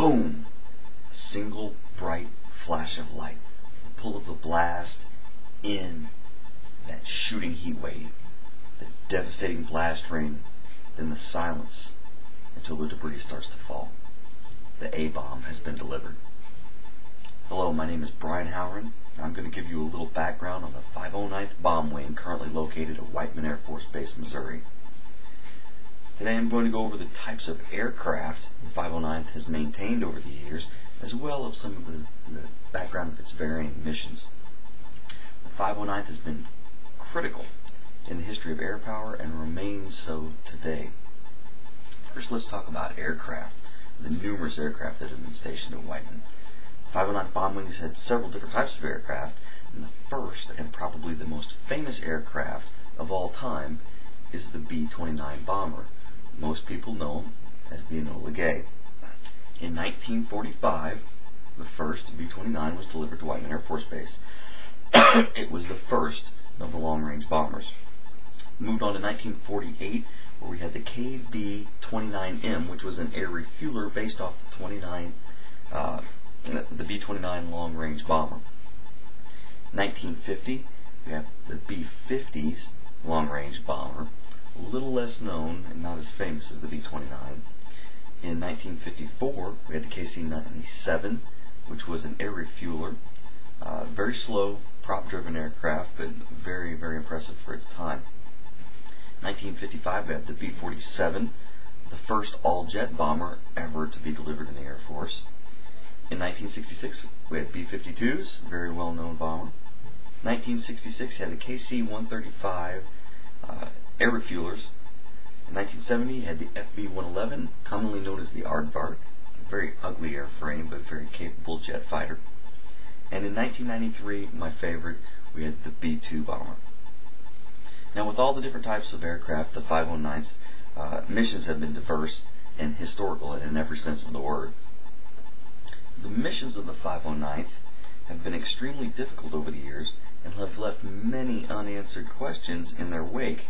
boom! A single bright flash of light, the pull of the blast in that shooting heat wave, the devastating blast rain, then the silence until the debris starts to fall. The A-bomb has been delivered. Hello, my name is Brian Howren, and I'm going to give you a little background on the 509th Bomb Wing currently located at Whiteman Air Force Base, Missouri. Today I'm going to go over the types of aircraft the 509th has maintained over the years, as well as some of the background of its varying missions. The 509th has been critical in the history of air power and remains so today. First, let's talk about aircraft, the numerous aircraft that have been stationed at Whiteman. 509th Bomb Wing has had several different types of aircraft, and the first and probably the most famous aircraft of all time is the B-29 bomber. Most people know him as the Enola Gay. In 1945, the first B-29 was delivered to Whiteman Air Force Base. It was the first of the long-range bombers. Moved on to 1948, where we had the KB-29M, which was an air refueler based off the B-29 long-range bomber. 1950, we have the B-50's long-range bomber, a little less known and not as famous as the B-29. In 1954, we had the KC-97, which was an air refueler, very slow, prop-driven aircraft, but very, very impressive for its time. 1955, we have the B-47, the first all-jet bomber ever to be delivered in the Air Force. In 1966, we had B-52s, very well-known bomber. 1966, you had the KC-135 air refuelers. In 1970, you had the FB-111, commonly known as the Aardvark, a very ugly airframe but very capable jet fighter. And in 1993, my favorite, we had the B-2 bomber. Now, with all the different types of aircraft, the 509th missions have been diverse and historical in every sense of the word. The missions of the 509th have been extremely difficult over the years and have left many unanswered questions in their wake.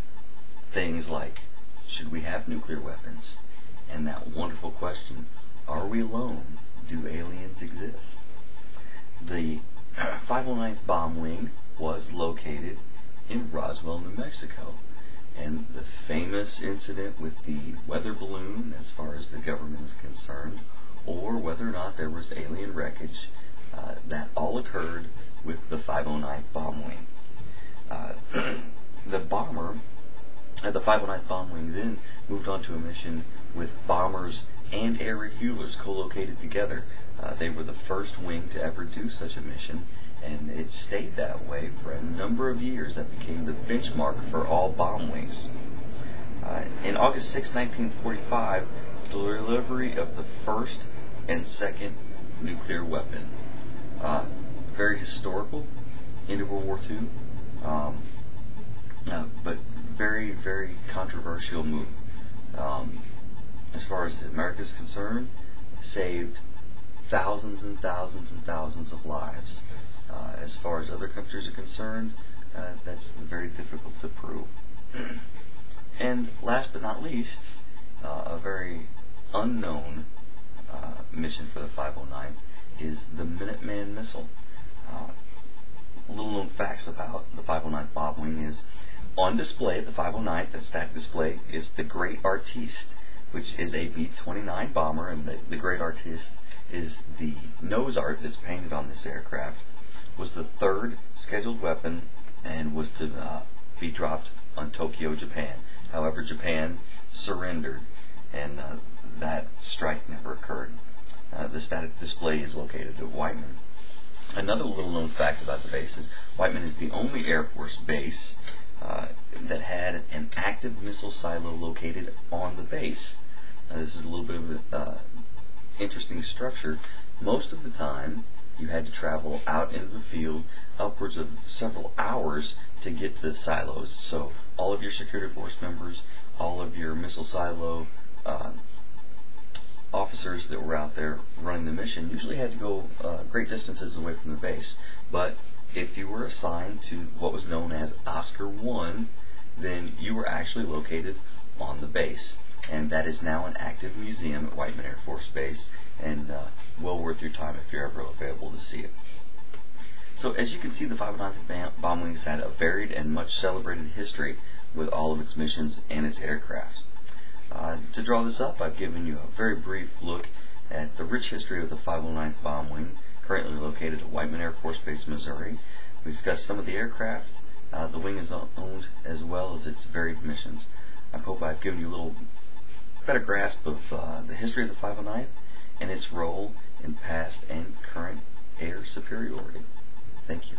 Things like, should we have nuclear weapons? And that wonderful question, are we alone? Do aliens exist? The 509th Bomb Wing was located in Roswell, New Mexico, and the famous incident with the weather balloon, as far as the government is concerned, or whether or not there was alien wreckage, that all occurred with the 509th Bomb Wing. The 509th Bomb Wing then moved on to a mission with bombers and air refuelers co-located together. They were the first wing to ever do such a mission, and it stayed that way for a number of years. That became the benchmark for all bomb wings. In August 6, 1945, delivery of the first and second nuclear weapon. Very historical into World War II, but very, very controversial move. As far as America is concerned, saved thousands and thousands and thousands of lives. As far as other countries are concerned, that's very difficult to prove. And last but not least, a very unknown mission for the 509th is the Minuteman missile. Little known facts about the 509th Bomb Wing is on display at the 509th, that stacked display, is the Great Artiste, which is a B-29 bomber, and the Great Artiste is the nose art that's painted on this aircraft. Was the third scheduled weapon and was to be dropped on Tokyo, Japan. However, Japan surrendered, and that strike never occurred. The static display is located at Whiteman. Another little known fact about the base is Whiteman is the only Air Force base that had an active missile silo located on the base. Now, this is a little bit of an interesting structure. Most of the time, you had to travel out into the field upwards of several hours to get to the silos. So all of your security force members, all of your missile silo officers that were out there running the mission usually had to go great distances away from the base. But if you were assigned to what was known as Oscar 1, then you were actually located on the base. and that is now an active museum at Whiteman Air Force Base, and well worth your time if you're ever available to see it. So as you can see, the 509th Bomb Wing has had a varied and much celebrated history with all of its missions and its aircraft. To draw this up, I've given you a very brief look at the rich history of the 509th Bomb Wing, currently located at Whiteman Air Force Base, Missouri. We discussed some of the aircraft the wing is owned, as well as its varied missions. I hope I've given you a little better grasp of the history of the 509th and its role in past and current air superiority. Thank you.